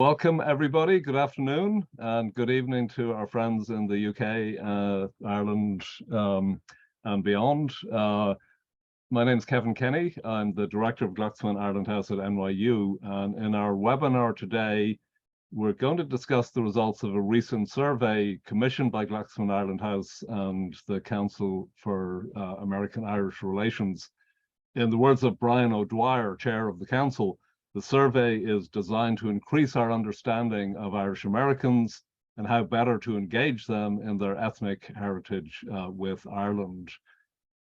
Welcome, everybody. Good afternoon and good evening to our friends in the UK, Ireland, and beyond. My name is Kevin Kenny. I'm the director of Glucksman Ireland House at NYU. And in our webinar today, we're going to discuss the results of a recent survey commissioned by Glucksman Ireland House and the Council for American-Irish Relations. In the words of Brian O'Dwyer, chair of the council, the survey is designed to increase our understanding of Irish Americans and how better to engage them in their ethnic heritage with Ireland.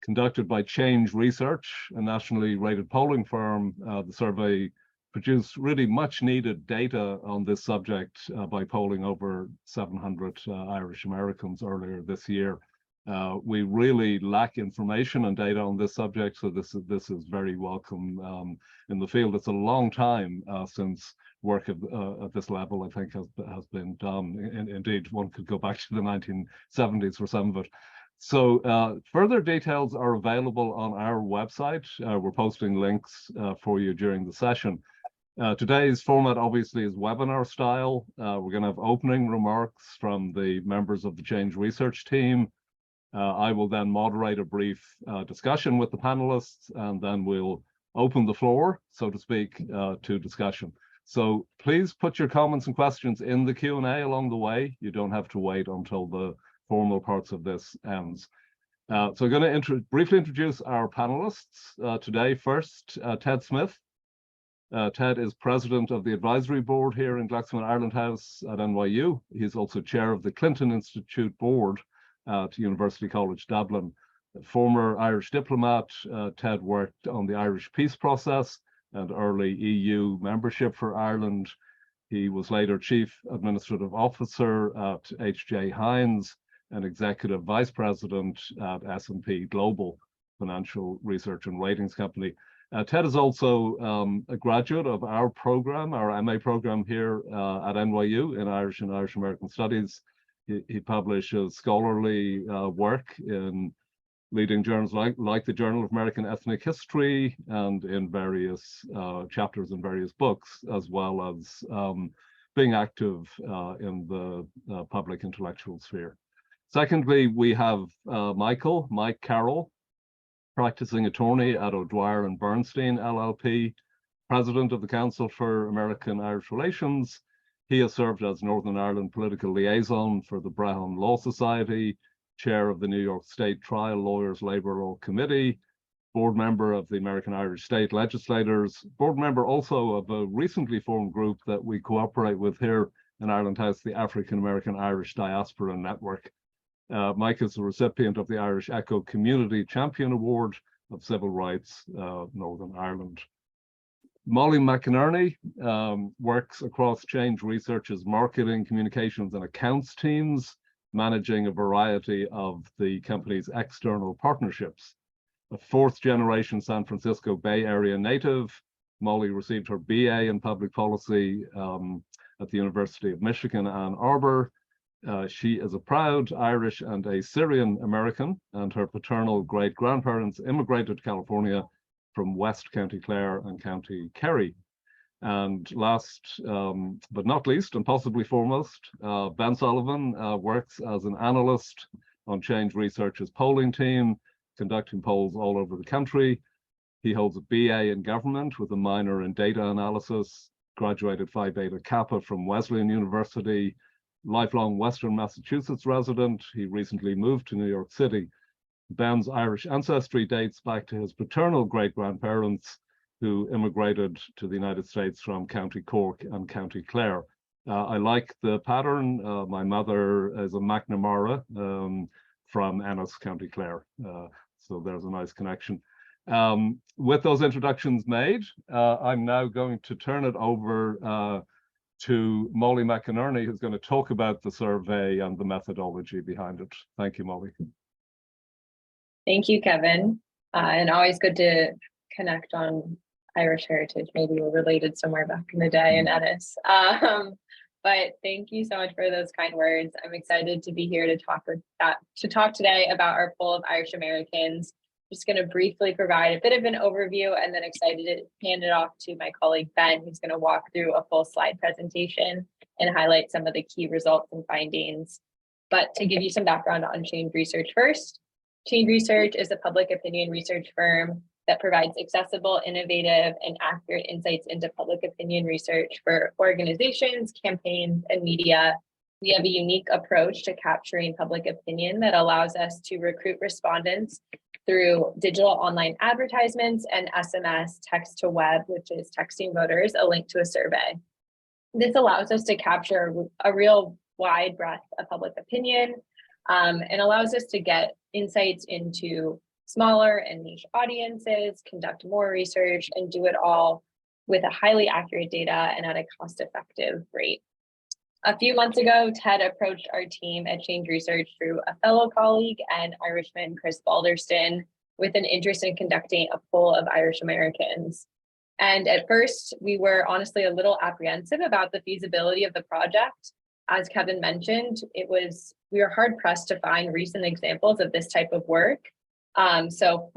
Conducted by Change Research, a nationally rated polling firm, the survey produced really much needed data on this subject by polling over 700 Irish Americans earlier this year. We really lack information and data on this subject, so this is very welcome in the field. It's a long time since work at this level, I think, has been done. Indeed, one could go back to the 1970s for some of it. So further details are available on our website. We're posting links for you during the session. Today's format obviously is webinar style. We're going to have opening remarks from the members of the Change Research team. I will then moderate a brief discussion with the panelists, and then we'll open the floor, so to speak, to discussion. So please put your comments and questions in the Q&A along the way. You don't have to wait until the formal parts of this ends. So I'm going to briefly introduce our panelists today. First, Ted Smyth. Ted is president of the advisory board here in Glucksman Ireland House at NYU. He's also chair of the Clinton Institute board at University College Dublin. A former Irish diplomat, Ted worked on the Irish peace process and early EU membership for Ireland. He was later chief administrative officer at H.J. Heinz and executive vice president at S&P Global, financial research and ratings company. Ted is also a graduate of our program, our MA program here at NYU in Irish and Irish American Studies. He publishes scholarly work in leading journals like the Journal of American Ethnic History and in various chapters in various books, as well as being active in the public intellectual sphere. Secondly, we have Mike Carroll, practicing attorney at O'Dwyer and Bernstein LLP, president of the Council for American-Irish Relations. He has served as Northern Ireland political liaison for the Brehon Law Society, chair of the New York State Trial Lawyers Labor Law Committee, board member of the American-Irish State Legislators, board member also of a recently formed group that we cooperate with here in Ireland House, the African American Irish Diaspora Network. Mike is the recipient of the Irish Echo Community Champion Award of Civil Rights, Northern Ireland. Molly McInerney works across Change Research's marketing, communications, and accounts teams, managing a variety of the company's external partnerships. A fourth-generation San Francisco Bay Area native, Molly received her BA in public policy at the University of Michigan, Ann Arbor. She is a proud Irish and a Syrian American, and her paternal great-grandparents immigrated to California from West County Clare and County Kerry. And last but not least, and possibly foremost, Ben Sullivan works as an analyst on Change Research's polling team, conducting polls all over the country. He holds a BA in government with a minor in data analysis, graduated Phi Beta Kappa from Wesleyan University, lifelong Western Massachusetts resident. He recently moved to New York City. Ben's Irish ancestry dates back to his paternal great-grandparents who immigrated to the United States from County Cork and County Clare. I like the pattern. My mother is a McNamara from Ennis, County Clare. So there's a nice connection. With those introductions made, I'm now going to turn it over to Molly McInerney, who's going to talk about the survey and the methodology behind it. Thank you, Molly. Thank you, Kevin. And always good to connect on Irish heritage. Maybe we're related somewhere back in the day in Ennis. But thank you so much for those kind words. I'm excited to be here to talk today about our poll of Irish Americans just going to briefly provide a bit of an overview and then excited to hand it off to my colleague Ben, who's going to walk through a full slide presentation and highlight some of the key results and findings. But to give you some background on Change Research first, Change Research is a public opinion research firm that provides accessible, innovative, and accurate insights into public opinion research for organizations, campaigns, and media. We have a unique approach to capturing public opinion that allows us to recruit respondents through digital online advertisements and SMS text to web, which is texting voters a link to a survey. This allows us to capture a real wide breadth of public opinion and allows us to get insights into smaller and niche audiences, conduct more research, and do it all with a highly accurate data and at a cost-effective rate. A few months ago, Ted approached our team at Change Research through a fellow colleague and Irishman, Chris Balderston, with an interest in conducting a poll of Irish Americans. And at first, we were honestly a little apprehensive about the feasibility of the project. As Kevin mentioned, we were hard pressed to find recent examples of this type of work. So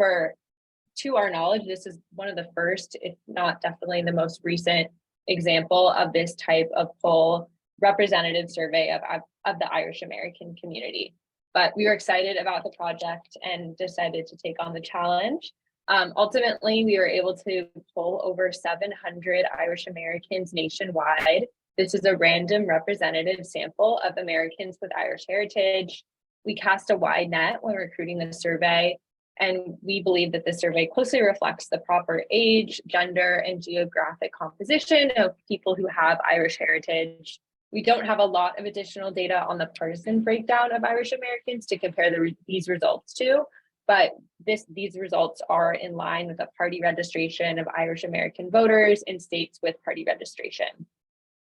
to our knowledge, this is one of the first, if not definitely the most recent example of this type of poll representative survey of the Irish American community. But we were excited about the project and decided to take on the challenge. Ultimately, we were able to poll over 700 Irish Americans nationwide. This is a random representative sample of Americans with Irish heritage. We cast a wide net when recruiting the survey, and we believe that the survey closely reflects the proper age, gender, and geographic composition of people who have Irish heritage. We don't have a lot of additional data on the partisan breakdown of Irish Americans to compare these results to, but these results are in line with the party registration of Irish American voters in states with party registration.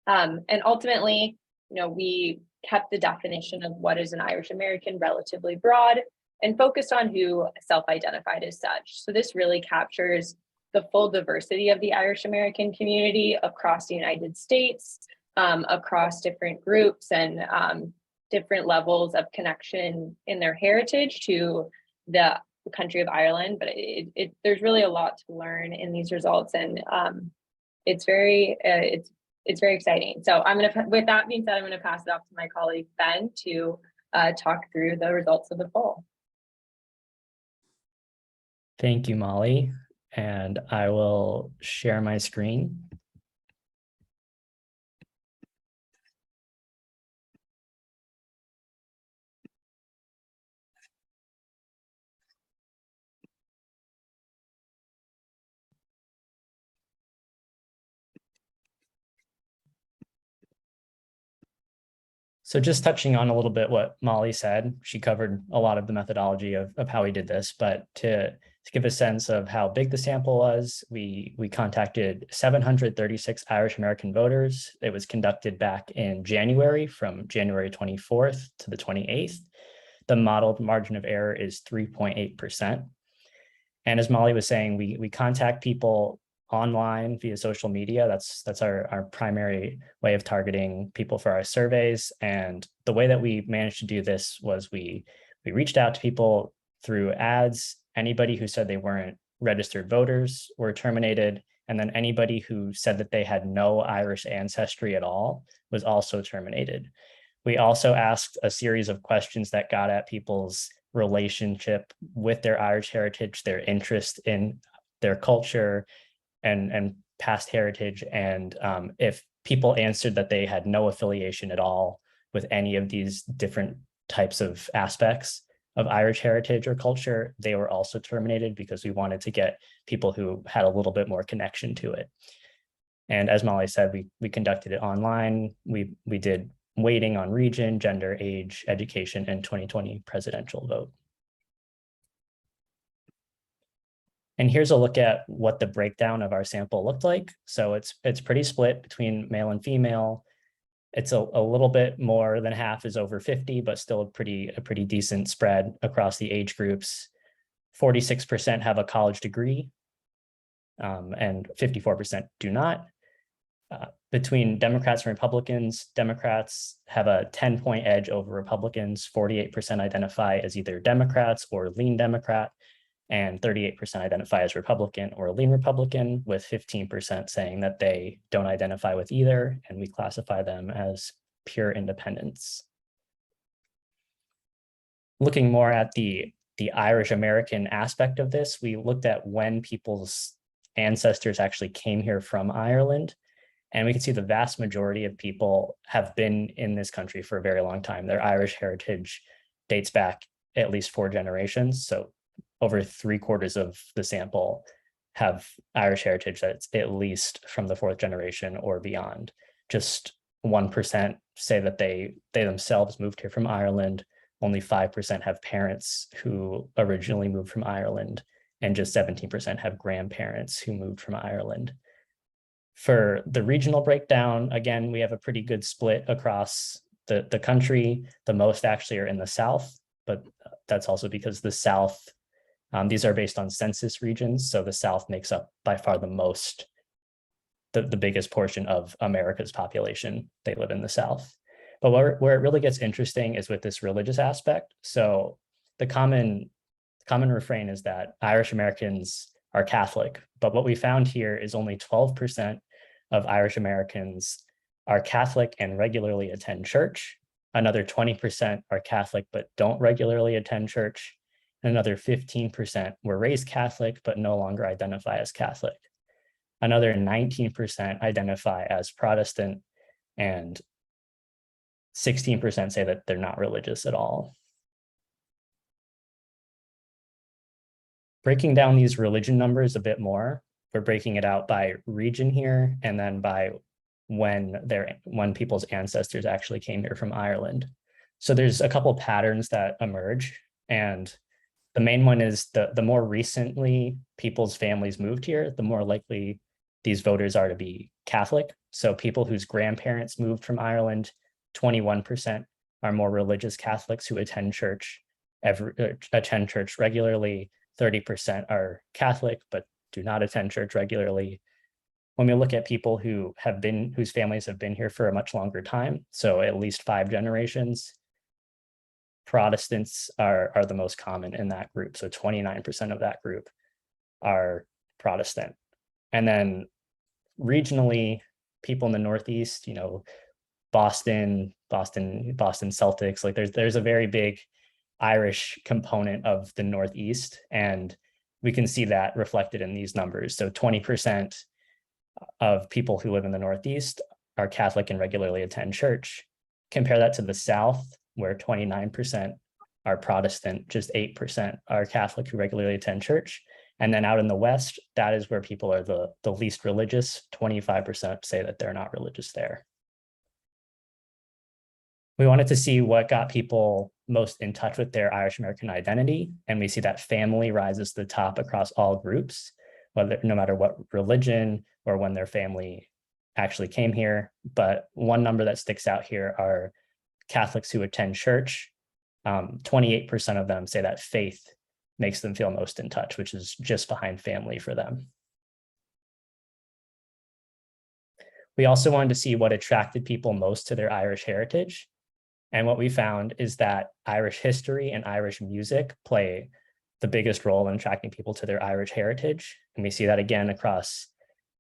And ultimately, we kept the definition of what is an Irish American relatively broad and focused on who self-identified as such. So this really captures the full diversity of the Irish American community across the United States, across different groups and different levels of connection in their heritage to the country of Ireland. But there's really a lot to learn in these results, and it's very exciting. So with that being said, I'm gonna pass it off to my colleague Ben to talk through the results of the poll. Thank you, Molly. And I will share my screen. So just touching on a little bit what Molly said, she covered a lot of the methodology of how we did this, but to give a sense of how big the sample was, we contacted 736 Irish American voters. It was conducted back in January, from January 24th to the 28th. The modeled margin of error is 3.8%. And as Molly was saying, we contact people online via social media. That's our primary way of targeting people for our surveys. And the way that we managed to do this was we reached out to people through ads. Anybody who said they weren't registered voters were terminated. And then anybody who said that they had no Irish ancestry at all was also terminated. We also asked a series of questions that got at people's relationship with their Irish heritage, their interest in their culture and past heritage. And if people answered that they had no affiliation at all with any of these different types of aspects of Irish heritage or culture, they were also terminated, because we wanted to get people who had a little bit more connection to it. And as Molly said, we conducted it online. We did weighting on region, gender, age, education, and 2020 presidential vote. And here's a look at what the breakdown of our sample looked like. So it's pretty split between male and female. It's a little bit more than half is over 50, but still a pretty decent spread across the age groups. 46% have a college degree, and 54% do not. Between Democrats and Republicans, Democrats have a 10-point edge over Republicans. 48% identify as either Democrats or lean Democrat, and 38% identify as Republican or lean Republican, with 15% saying that they don't identify with either, and we classify them as pure independents. Looking more at the Irish American aspect of this, we looked at when people's ancestors actually came here from Ireland, and we can see the vast majority of people have been in this country for a very long time. Their Irish heritage dates back at least 4 generations, so over 3/4 of the sample have Irish heritage that's at least from the 4th generation or beyond. Just 1% say that they themselves moved here from Ireland. Only 5% have parents who originally moved from Ireland, and just 17% have grandparents who moved from Ireland. For the regional breakdown, again, we have a pretty good split across the country. The most actually are in the South, but that's also because the South, these are based on census regions, so the South makes up by far the most, the biggest portion of America's population. They live in the South. But where it really gets interesting is with this religious aspect. So the common refrain is that Irish Americans are Catholic, but what we found here is only 12% of Irish Americans are Catholic and regularly attend church. Another 20% are Catholic but don't regularly attend church. And another 15% were raised Catholic but no longer identify as Catholic. Another 19% identify as Protestant, and 16% say that they're not religious at all. Breaking down these religion numbers a bit more, we're breaking it out by region here, and then by when people's ancestors actually came here from Ireland. So there's a couple patterns that emerge, and the main one is the more recently people's families moved here, the more likely these voters are to be Catholic. So people whose grandparents moved from Ireland, 21% are more religious Catholics who attend church regularly. 30% are Catholic but do not attend church regularly. When we look at people whose families have been here for a much longer time, so at least 5 generations, Protestants are the most common in that group. So 29% of that group are Protestant. And then regionally, people in the Northeast, Boston Celtics, like there's a very big Irish component of the Northeast, and we can see that reflected in these numbers. So 20% of people who live in the Northeast are Catholic and regularly attend church. Compare that to the South, where 29% are Protestant, just 8% are Catholic who regularly attend church. And then out in the West, that is where people are the least religious. 25% say that they're not religious there. We wanted to see what got people most in touch with their Irish American identity, and we see that family rises to the top across all groups, no matter what religion or when their family actually came here. But one number that sticks out here are Catholics who attend church. 28% of them say that faith makes them feel most in touch, which is just behind family for them. We also wanted to see what attracted people most to their Irish heritage. And what we found is that Irish history and Irish music play the biggest role in attracting people to their Irish heritage. And we see that again across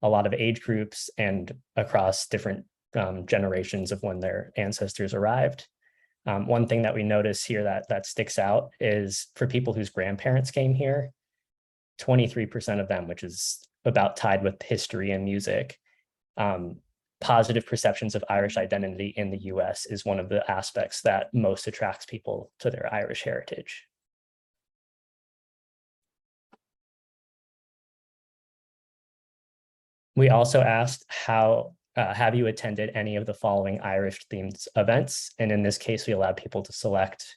a lot of age groups and across different generations of when their ancestors arrived. One thing that we notice here that sticks out is for people whose grandparents came here, 23% of them, which is about tied with history and music, positive perceptions of Irish identity in the US is one of the aspects that most attracts people to their Irish heritage. We also asked have you attended any of the following Irish themed events? And in this case, we allowed people to select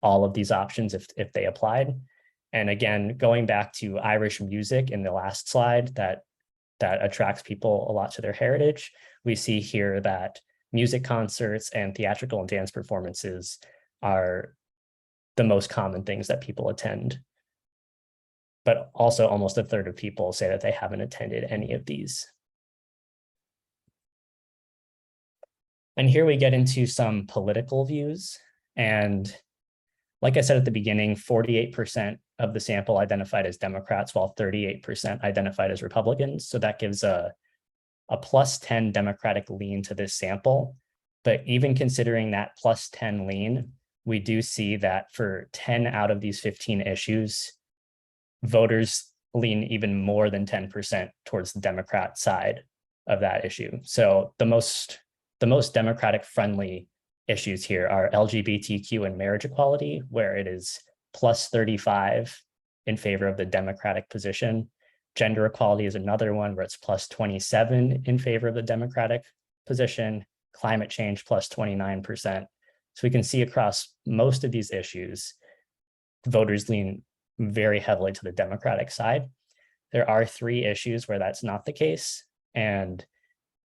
all of these options if they applied. And again, going back to Irish music in the last slide that attracts people a lot to their heritage, we see here that music concerts and theatrical and dance performances are the most common things that people attend. But also almost a third of people say that they haven't attended any of these. And here we get into some political views. And Like I said at the beginning, 48% of the sample identified as Democrats, while 38% identified as Republicans. So that gives a +10 Democratic lean to this sample. But even considering that +10 lean, we do see that for 10 out of these 15 issues, voters lean even more than 10% towards the Democrat side of that issue. So the most Democratic friendly issues here are LGBTQ and marriage equality, where it is +35 in favor of the Democratic position. Gender equality is another one where it's +27 in favor of the Democratic position. Climate change +29%. So we can see across most of these issues, voters lean very heavily to the Democratic side. There are 3 issues where that's not the case. And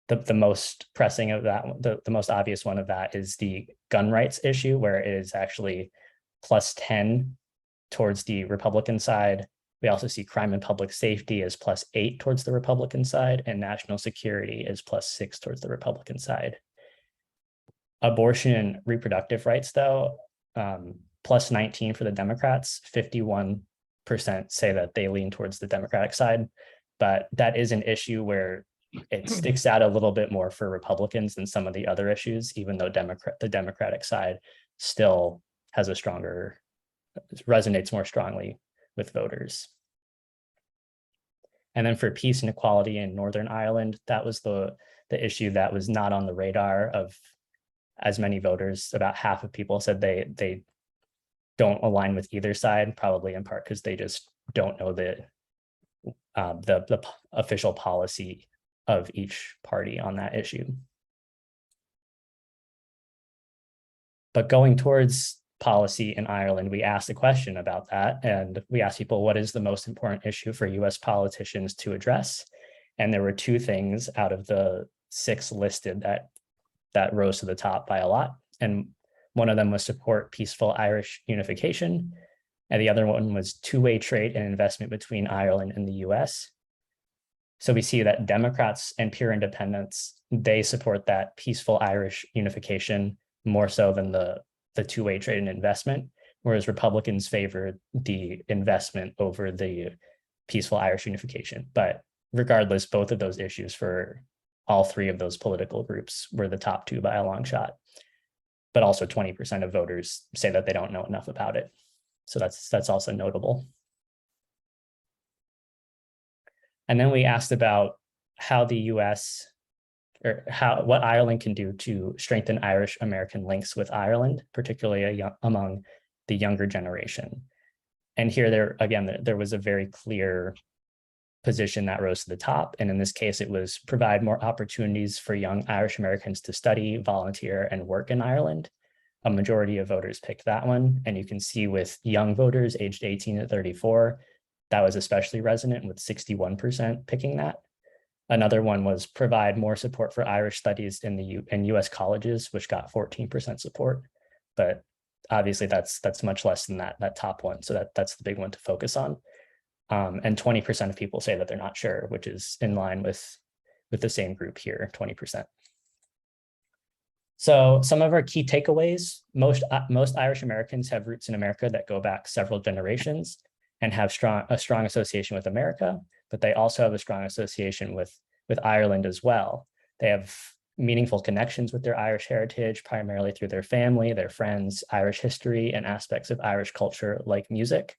the most pressing of that, the most obvious one of that is the gun rights issue, where it is actually +10 towards the Republican side. We also see crime and public safety as +8 towards the Republican side, and national security is +6 towards the Republican side. Abortion and reproductive rights, though, +19 for the Democrats, 51% say that they lean towards the Democratic side. But that is an issue where it sticks out a little bit more for Republicans than some of the other issues, even though the Democratic side still has a stronger, resonates more strongly with voters. And then for peace and equality in Northern Ireland, that was the issue that was not on the radar of as many voters. About half of people said they don't align with either side, probably in part because they just don't know the official policy of each party on that issue. But going towards policy in Ireland, we asked a question about that, and we asked people, what is the most important issue for US politicians to address? And there were 2 things out of the 6 listed that rose to the top by a lot. And one of them was support peaceful Irish unification, and the other one was two-way trade and investment between Ireland and the US. So we see that Democrats and pure independents, they support that peaceful Irish unification more so than the two-way trade and investment, whereas Republicans favor the investment over the peaceful Irish unification. But regardless, both of those issues for all 3 of those political groups were the top 2 by a long shot. But also 20% of voters say that they don't know enough about it. So that's also notable. And then we asked about how the US, or what Ireland can do to strengthen Irish American links with Ireland, particularly among the younger generation. And here there was a very clear position that rose to the top. And in this case, it was provide more opportunities for young Irish Americans to study, volunteer, and work in Ireland. A majority of voters picked that one. And you can see with young voters aged 18 to 34, that was especially resonant with 61% picking that. Another one was provide more support for Irish studies in US colleges, which got 14% support. But obviously that's much less than that top one. So that's the big one to focus on. And 20% of people say that they're not sure, which is in line with the same group here, 20%. So some of our key takeaways: most Irish Americans have roots in America that go back several generations and have a strong association with America, but they also have a strong association with Ireland as well. They have meaningful connections with their Irish heritage, primarily through their family, their friends, Irish history, and aspects of Irish culture like music.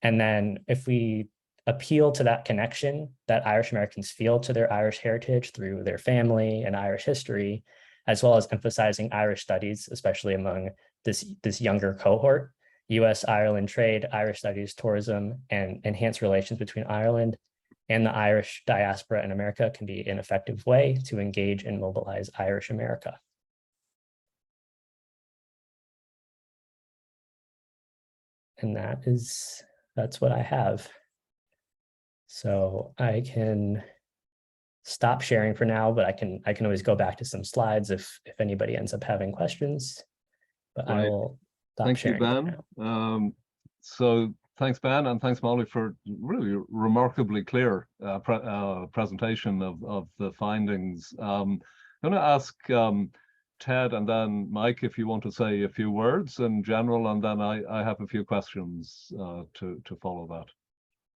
And then if we appeal to that connection that Irish Americans feel to their Irish heritage through their family and Irish history, as well as emphasizing Irish studies, especially among this younger cohort, US-Ireland trade, Irish studies, tourism, and enhanced relations between Ireland and the Irish diaspora in America can be an effective way to engage and mobilize Irish America. And that's what I have. So I can stop sharing for now, but I can always go back to some slides if anybody ends up having questions. But right. I will stop sharing. Thank you, Ben. So thanks, Ben, and thanks, Molly, for really remarkably clear presentation of the findings. I'm going to ask Ted, and then Mike, if you want to say a few words in general, and then I have a few questions to follow that.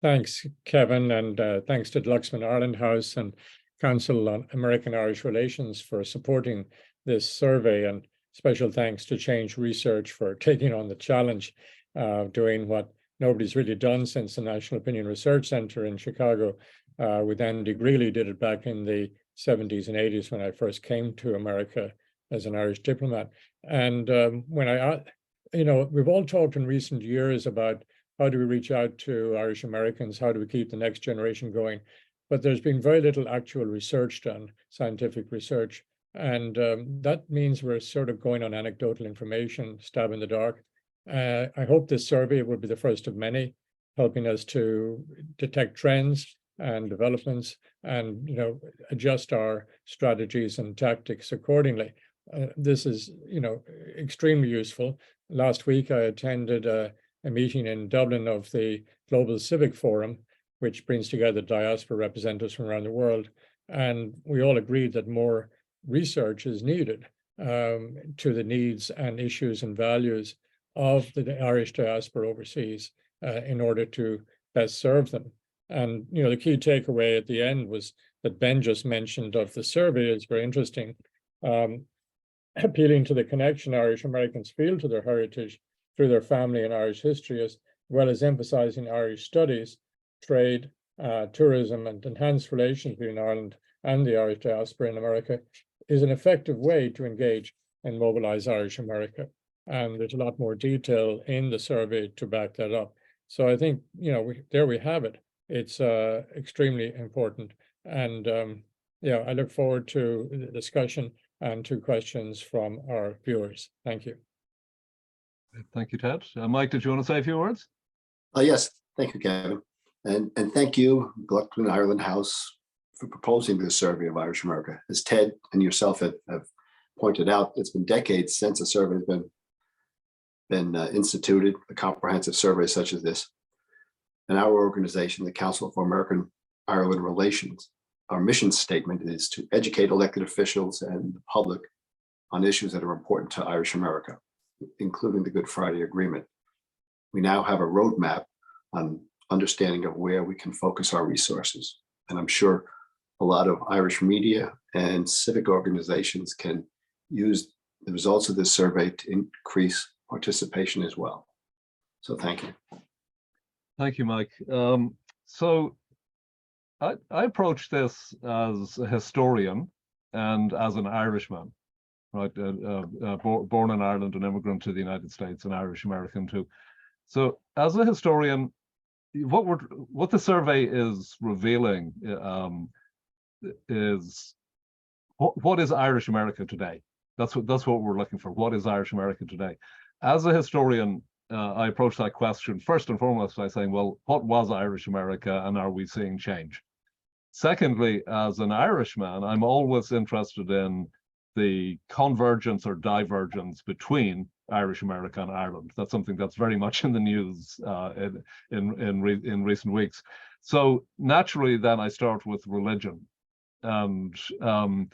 Thanks, Kevin, and thanks to Glucksman Ireland House and Council on American-Irish Relations for supporting this survey, and special thanks to Change Research for taking on the challenge of doing what nobody's really done since the National Opinion Research Center in Chicago with Andy Greeley did it back in the 70s and 80s when I first came to America as an Irish diplomat. And when we've all talked in recent years about how do we reach out to Irish Americans? How do we keep the next generation going? But there's been very little actual research done, scientific research. And that means we're sort of going on anecdotal information, stab in the dark. I hope this survey will be the first of many, helping us to detect trends and developments and adjust our strategies and tactics accordingly. This is extremely useful. Last week I attended a meeting in Dublin of the Global Civic Forum, which brings together diaspora representatives from around the world. And we all agreed that more research is needed to the needs and issues and values of the Irish diaspora overseas in order to best serve them. And the key takeaway at the end was that Ben just mentioned of the survey is very interesting, appealing to the connection Irish Americans feel to their heritage through their family and Irish history, as well as emphasizing Irish studies, trade, tourism, and enhanced relations between Ireland and the Irish diaspora in America is an effective way to engage and mobilize Irish America. And there's a lot more detail in the survey to back that up. So I think, there we have it. It's extremely important. And I look forward to the discussion and to questions from our viewers. Thank you. Thank you, Ted. Mike, did you want to say a few words? Yes, thank you, Kevin. And thank you, Glucksman Ireland House, for proposing this survey of Irish America. As Ted and yourself have pointed out, it's been decades since a survey has been instituted, a comprehensive survey such as this. And our organization, the Council for American-Ireland Relations, our mission statement is to educate elected officials and the public on issues that are important to Irish America, including the Good Friday Agreement. We now have a roadmap on understanding of where we can focus our resources. And I'm sure a lot of Irish media and civic organizations can use the results of this survey to increase participation as well. So thank you. Thank you, Mike. So I approach this as a historian and as an Irishman, right? Born in Ireland, an immigrant to the United States, an Irish American too. So as a historian, what the survey is revealing is what is Irish America today? That's what we're looking for. What is Irish America today? As a historian, I approach that question first and foremost by saying, well, what was Irish America and are we seeing change? Secondly, as an Irishman, I'm always interested in the convergence or divergence between Irish America and Ireland. That's something that's very much in the news in recent weeks. So naturally, then I start with religion. And I'm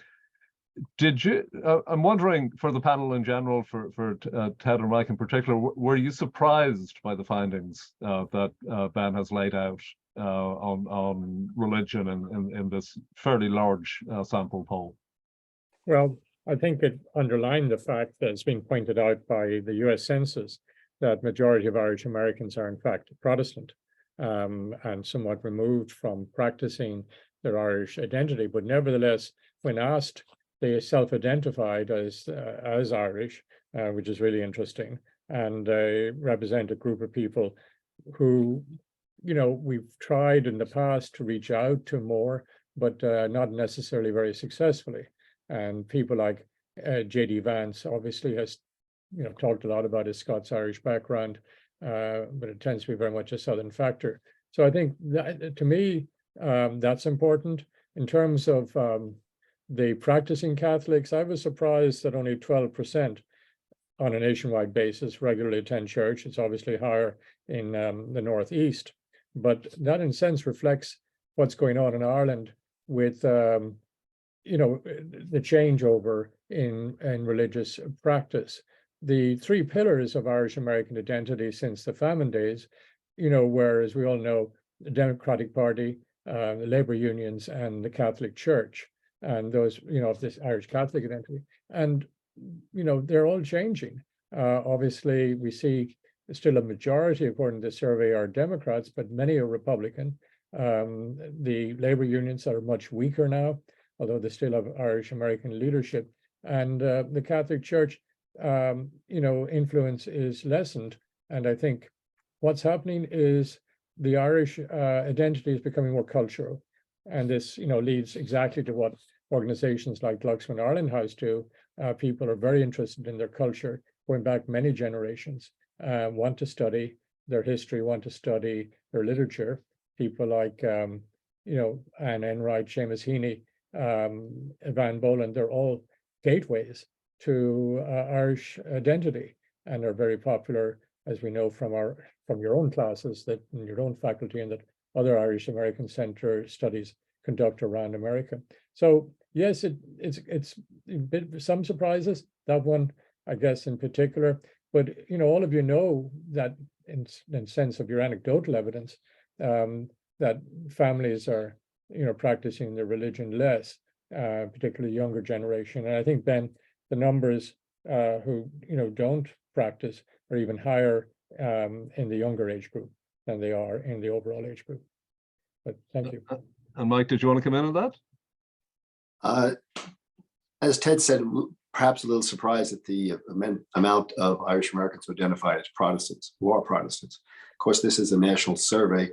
wondering for the panel in general, for Ted and Mike in particular, were you surprised by the findings that Ben has laid out on religion in this fairly large sample poll? Well, I think it underlined the fact that it's been pointed out by the US Census that majority of Irish Americans are in fact Protestant and somewhat removed from practicing their Irish identity. But nevertheless, when asked, they self-identified as Irish, which is really interesting, and represent a group of people who, we've tried in the past to reach out to more, but not necessarily very successfully. And people like J.D. Vance obviously has, talked a lot about his Scots-Irish background, but it tends to be very much a Southern factor. So I think that, to me, that's important. In terms of the practicing Catholics, I was surprised that only 12% on a nationwide basis regularly attend church. It's obviously higher in the Northeast, but that in a sense reflects what's going on in Ireland with the changeover in religious practice. The three pillars of Irish American identity since the famine days, were, as we all know, the Democratic Party, the labor unions, and the Catholic Church, and those, of this Irish Catholic identity. And, they're all changing. Obviously, we see still a majority, according to the survey, are Democrats, but many are Republican. The labor unions are much weaker now, although they still have Irish American leadership. And the Catholic Church, influence is lessened. And I think what's happening is the Irish identity is becoming more cultural. And this, leads exactly to what organizations like Glucksman Ireland House do. People are very interested in their culture, going back many generations, want to study their history, want to study their literature. People like, Anne Enright, Seamus Heaney, Van Boland, they're all gateways to Irish identity, and are very popular, as we know from your own classes, that in your own faculty, and that other Irish American Center studies conduct around America. So yes, it's a bit some surprises, that one, I guess, in particular. But all of that in sense of your anecdotal evidence, that families are practicing their religion less, particularly younger generation. And I think, Ben, the numbers who don't practice are even higher in the younger age group than they are in the overall age group. But thank you. And Mike, did you want to come in on that? As Ted said, perhaps a little surprised at the amount of Irish Americans who identify as Protestants, who are Protestants. Of course, this is a national survey.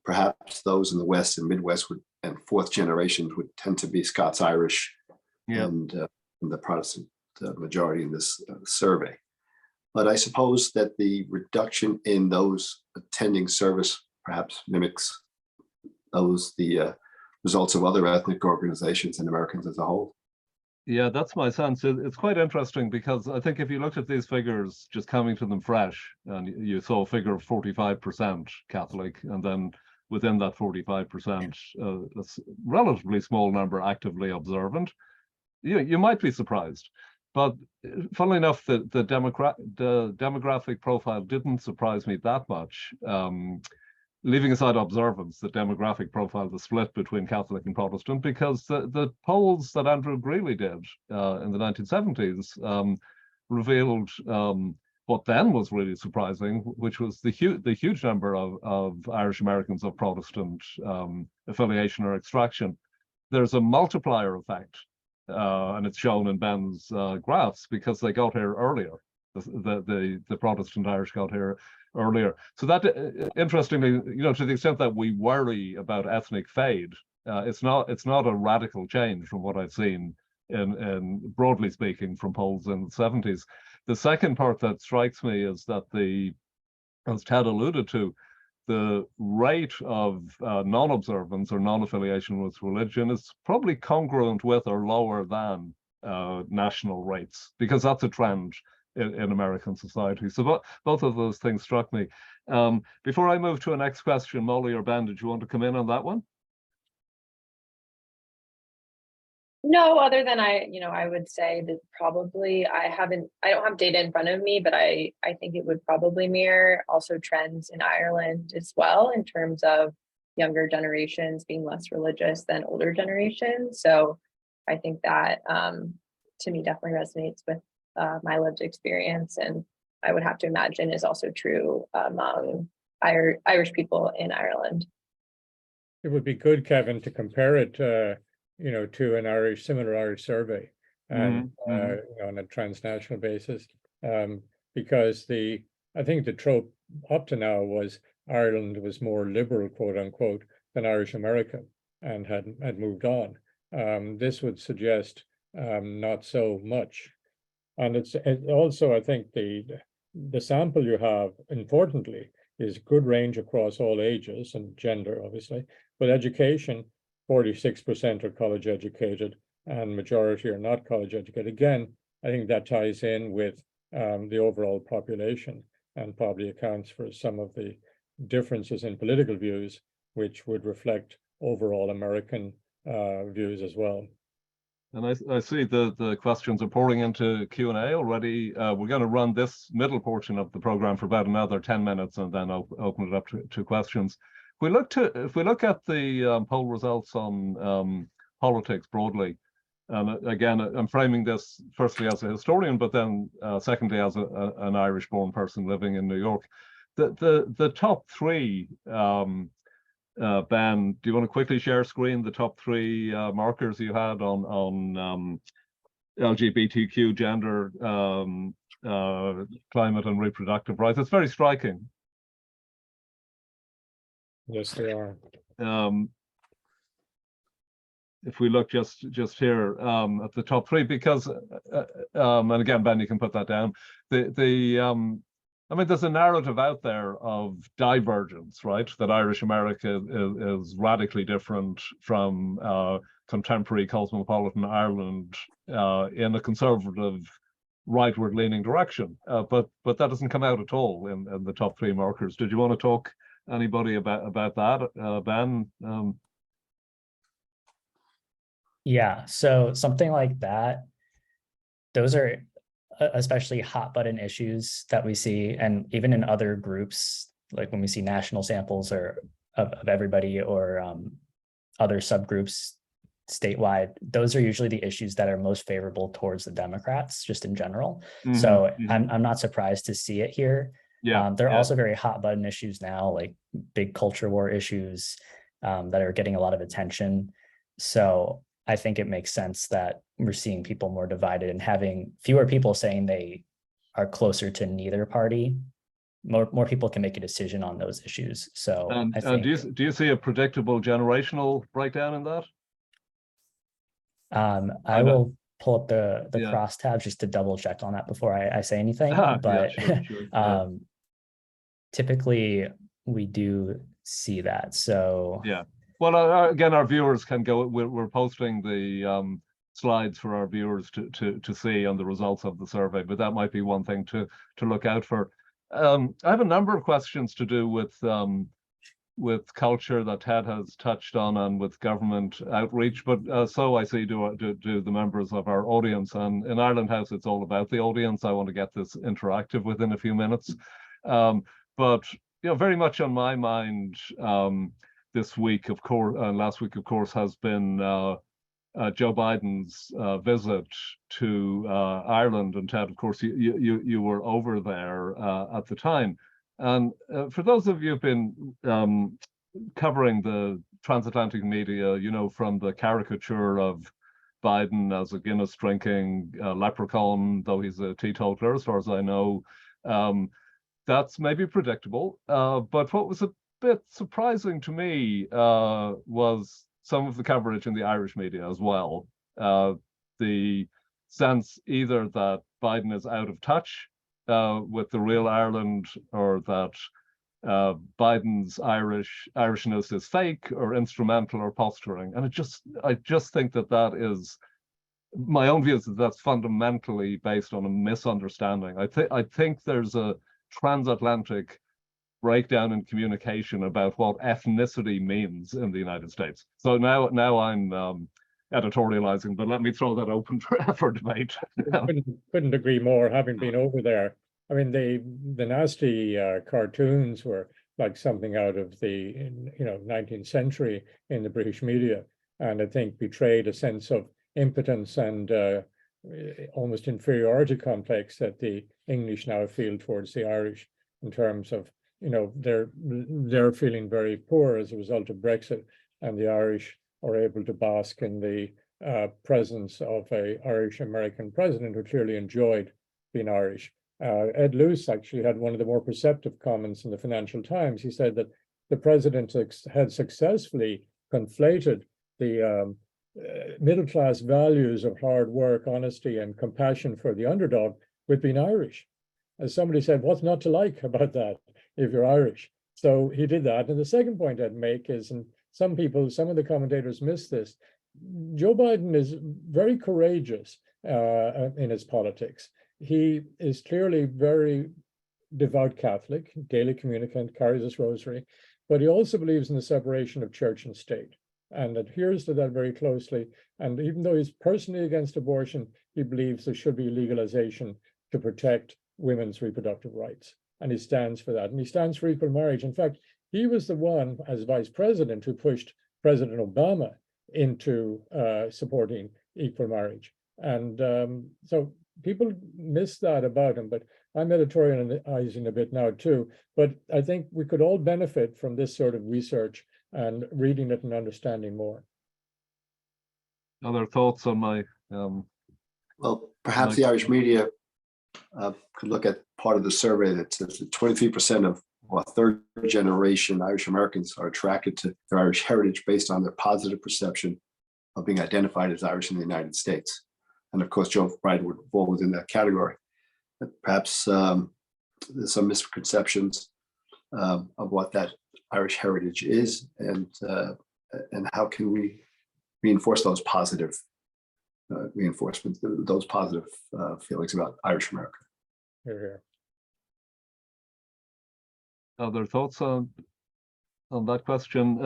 Perhaps those in the West and Midwest and fourth generations would tend to be Scots-Irish, and the Protestant majority in this survey. But I suppose that the reduction in those attending service perhaps mimics the results of other ethnic organizations and Americans as a whole. Yeah, that's my sense. It's quite interesting, because I think if you looked at these figures, just coming to them fresh, and you saw a figure of 45% Catholic, and then within that 45%, a relatively small number actively observant, you might be surprised. But funnily enough, the demographic profile didn't surprise me that much. Leaving aside observance, the demographic profile, the split between Catholic and Protestant, because the polls that Andrew Greeley did in the 1970s revealed what then was really surprising, which was the huge number of Irish Americans of Protestant affiliation or extraction. There's a multiplier effect, and it's shown in Ben's graphs, because they got here earlier. The Protestant Irish got here earlier. So that, interestingly, to the extent that we worry about ethnic fade, it's not a radical change from what I've seen in broadly speaking from polls in the 70s. The second part that strikes me is that as Ted alluded to, the rate of non-observance or non-affiliation with religion is probably congruent with or lower than national rates, because that's a trend in American society. So both of those things struck me. Before I move to a next question, Molly or Ben, did you want to come in on that one? No, other than I would say that probably I don't have data in front of me, but I think it would probably mirror also trends in Ireland as well, in terms of younger generations being less religious than older generations. So I think that to me definitely resonates with my lived experience, and I would have to imagine is also true among Irish people in Ireland. It would be good, Kevin, to compare it to an similar Irish survey, and on a transnational basis, because I think the trope up to now was Ireland was more liberal, quote unquote, than Irish America, and had moved on. This would suggest not so much. And it's also, I think, the sample you have, importantly, is good range across all ages and gender, obviously, but education, 46% are college educated and majority are not college educated. Again, I think that ties in with the overall population, and probably accounts for some of the differences in political views, which would reflect overall American views as well. And I see the questions are pouring into Q&A already. We're going to run this middle portion of the program for about another 10 minutes and then open it up to questions. If we look at the poll results on politics broadly, and again, I'm framing this firstly as a historian, but then secondly as an Irish-born person living in New York. The top three, Ben, do you want to quickly share screen the top three markers you had on LGBTQ, gender, climate and reproductive rights? It's very striking. Yes, they are. If we look just here at the top three, because and again, Ben, you can put that down. I mean, there's a narrative out there of divergence, right? That Irish America is radically different from contemporary cosmopolitan Ireland in a conservative, rightward leaning direction. But that doesn't come out at all in the top three markers. Did you want to talk anybody about that, Ben? Yeah, so something like that, those are especially hot button issues that we see, and even in other groups, like when we see national samples or of everybody or other subgroups statewide, those are usually the issues that are most favorable towards the Democrats, just in general. So I'm not surprised to see it here. Yeah, there are also very hot button issues now, like big culture war issues that are getting a lot of attention. So I think it makes sense that we're seeing people more divided and having fewer people saying they are closer to neither party. More people can make a decision on those issues. So I think, do you see a predictable generational breakdown in that? I will pull up the crosstabs just to double check on that before I say anything. But yeah, sure. Typically we do see that. So yeah. Well, again, our viewers can go. We're posting the slides for our viewers to see on the results of the survey. But that might be one thing to look out for. I have a number of questions to do with culture that Ted has touched on and with government outreach. But so I see do the members of our audience. And in Ireland House, it's all about the audience. I want to get this interactive within a few minutes. But very much on my mind. This week, of course, and last week, of course, has been Joe Biden's visit to Ireland. And Ted, of course, you were over there at the time. And for those of you who've been covering the transatlantic media, from the caricature of Biden as a Guinness drinking leprechaun, though he's a teetotaler, as far as I know, that's maybe predictable. But what was a bit surprising to me was some of the coverage in the Irish media as well. The sense either that Biden is out of touch with the real Ireland, or that Biden's Irishness is fake or instrumental or posturing. And I just think that is, my own view is that that's fundamentally based on a misunderstanding. I think there's a transatlantic breakdown in communication about what ethnicity means in the United States. So now I'm editorializing, but let me throw that open for debate. Couldn't agree more, having been over there. I mean, the nasty cartoons were like something out of the 19th century in the British media, and I think betrayed a sense of impotence and almost inferiority complex that the English now feel towards the Irish, in terms of they're feeling very poor as a result of Brexit, and the Irish are able to bask in the presence of an Irish American president who clearly enjoyed being Irish. Ed Luce actually had one of the more perceptive comments in the Financial Times. He said that the president had successfully conflated the middle class values of hard work, honesty, and compassion for the underdog with being Irish. As somebody said, what's not to like about that if you're Irish? So he did that. And the second point I'd make is, and some of the commentators miss this, Joe Biden is very courageous in his politics. He is clearly very devout Catholic, daily communicant, carries his rosary, but he also believes in the separation of church and state. and adheres to that very closely. And even though he's personally against abortion, he believes there should be legalization to protect women's reproductive rights. And he stands for that. And he stands for equal marriage. In fact, he was the one, as vice president, who pushed President Obama into supporting equal marriage. And so people miss that about him, but I'm editorializing a bit now too. But I think we could all benefit from this sort of research and reading it and understanding more. Other thoughts on my Well, perhaps the Irish media could look at part of the survey that says that 23% of third generation Irish Americans are attracted to their Irish heritage based on their positive perception of being identified as Irish in the United States. And of course, Joe Biden would fall within that category. But perhaps there's some misconceptions of what that Irish heritage is, and how can we reinforce those positive reinforcements, those positive feelings about Irish America. Here, here. Other thoughts on that question?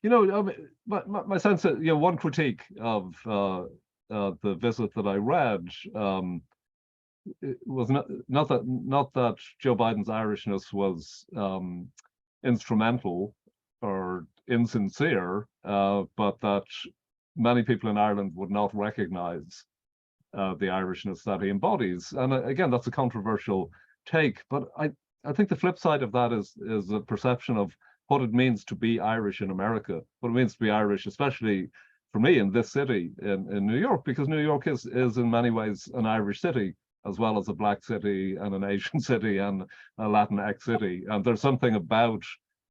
You know, my sense that, you know, one critique of the visit that I read was not that Joe Biden's Irishness was instrumental or insincere, but that many people in Ireland would not recognize the Irishness that he embodies. And again, that's a controversial take, but I think the flip side of that is a perception of what it means to be Irish in America, what it means to be Irish, especially for me in this city in New York, because New York is in many ways an Irish city, as well as a Black city and an Asian city and a Latinx city. And there's something about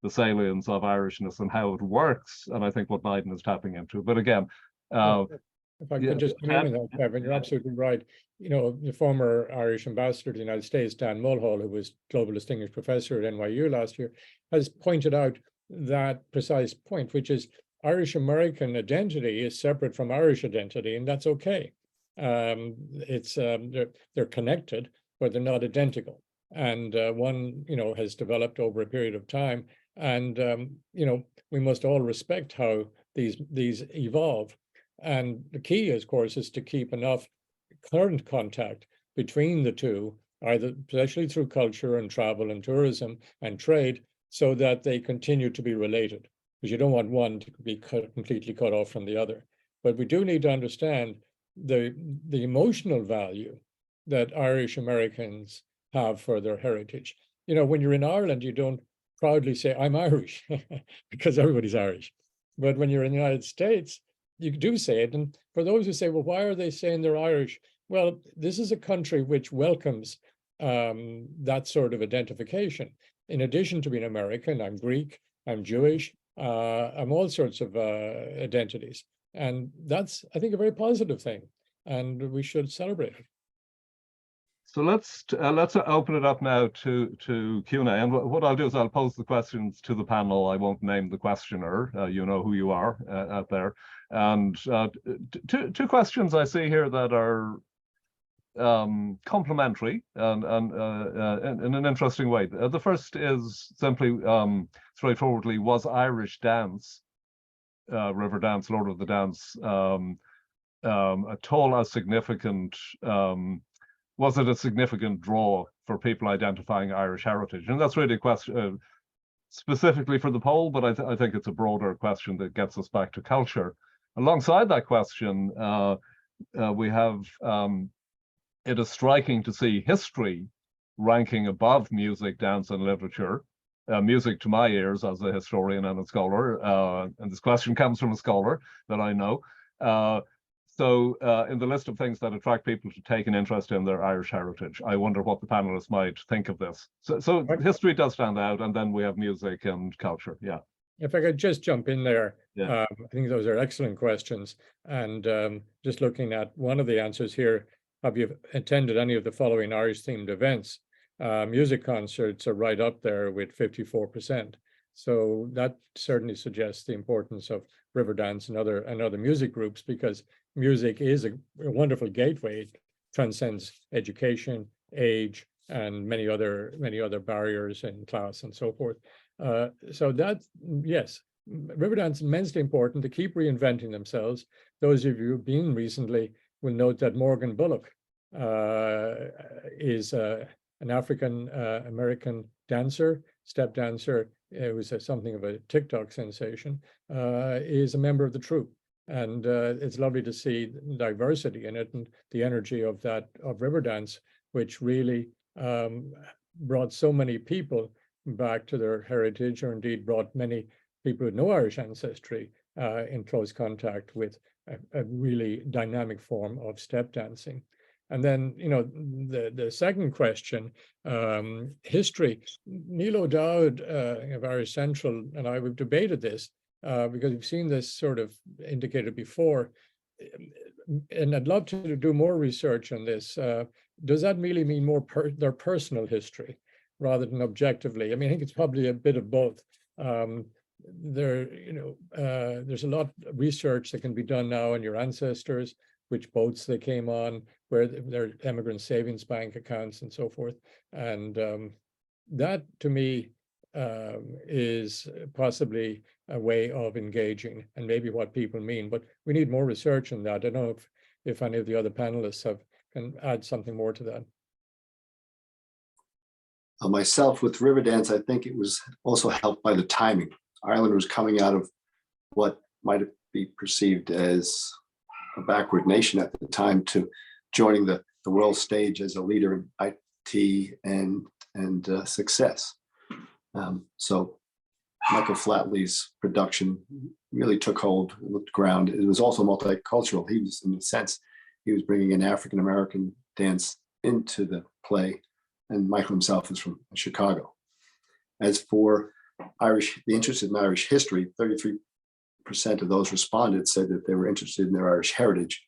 the salience of Irishness and how it works, and I think what Biden is tapping into. But again, if I could just come in on that, Kevin, you're absolutely right. You know, the former Irish ambassador to the United States, Dan Mulhall, who was Global Distinguished Professor at NYU last year, has pointed out that precise point, which is Irish American identity is separate from Irish identity, and that's okay. They're connected, but they're not identical. And one, you know, has developed over a period of time. And you know, we must all respect how these evolve. And the key, of course, is to keep enough current contact between the two, either especially through culture and travel and tourism and trade, so that they continue to be related. Because you don't want one to be completely cut off from the other. But we do need to understand the emotional value that Irish Americans have for their heritage. You know, when you're in Ireland, you don't proudly say, I'm Irish, because everybody's Irish. But when you're in the United States, you do say it. And for those who say, well, why are they saying they're Irish? Well, this is a country which welcomes that sort of identification. In addition to being American, I'm Greek, I'm Jewish, I'm all sorts of identities. And that's, I think, a very positive thing. And we should celebrate it. So let's open it up now to Q&A. And what I'll do is I'll pose the questions to the panel. I won't name the questioner. You know who you are out there. And two questions I see here that are complementary and in an interesting way. The first is simply straightforwardly, was Irish dance, River Dance, Lord of the Dance, at all as significant? Was it a significant draw for people identifying Irish heritage? And that's really a question specifically for the poll, but I think it's a broader question that gets us back to culture. Alongside that question, we have, it is striking to see history ranking above music, dance, and literature. Music to my ears as a historian and a scholar, and this question comes from a scholar that I know. So in the list of things that attract people to take an interest in their Irish heritage, I wonder what the panelists might think of this. So history does stand out, and then we have music and culture. Yeah. If I could just jump in there, yeah. I think those are excellent questions. And just looking at one of the answers here, have you attended any of the following Irish themed events? Music concerts are right up there with 54%. So that certainly suggests the importance of River Dance and other music groups, because music is a wonderful gateway. It transcends education, age, and many other barriers in class and so forth. So that, yes, river dance immensely important. They keep reinventing themselves. Those of you who've been recently will note that Morgan Bullock is an African American dancer, step dancer, who's something of a TikTok sensation, is a member of the troupe. And it's lovely to see diversity in it and the energy of river dance, which really brought so many people back to their heritage, or indeed brought many people with no Irish ancestry in close contact with a really dynamic form of step dancing. And then, the second question, history. Neil O'Dowd of Irish Central and I, we've debated this because we've seen this sort of indicated before. And I'd love to do more research on this. Does that really mean more their personal history rather than objectively? I mean, I think it's probably a bit of both. There's a lot of research that can be done now on your ancestors, which boats they came on, where their immigrant savings bank accounts and so forth. And that to me is possibly a way of engaging and maybe what people mean, but we need more research on that. I don't know if any of the other panelists can add something more to that. Myself with Riverdance, I think it was also helped by the timing. Ireland was coming out of what might be perceived as a backward nation at the time to joining the world stage as a leader in IT and success. So Michael Flatley's production really took hold, looked ground. It was also multicultural. He was, in a sense, he was bringing in African-American dance into the play, and Michael himself is from Chicago. As for the interest in Irish history, 33% of those responded said that they were interested in their Irish heritage.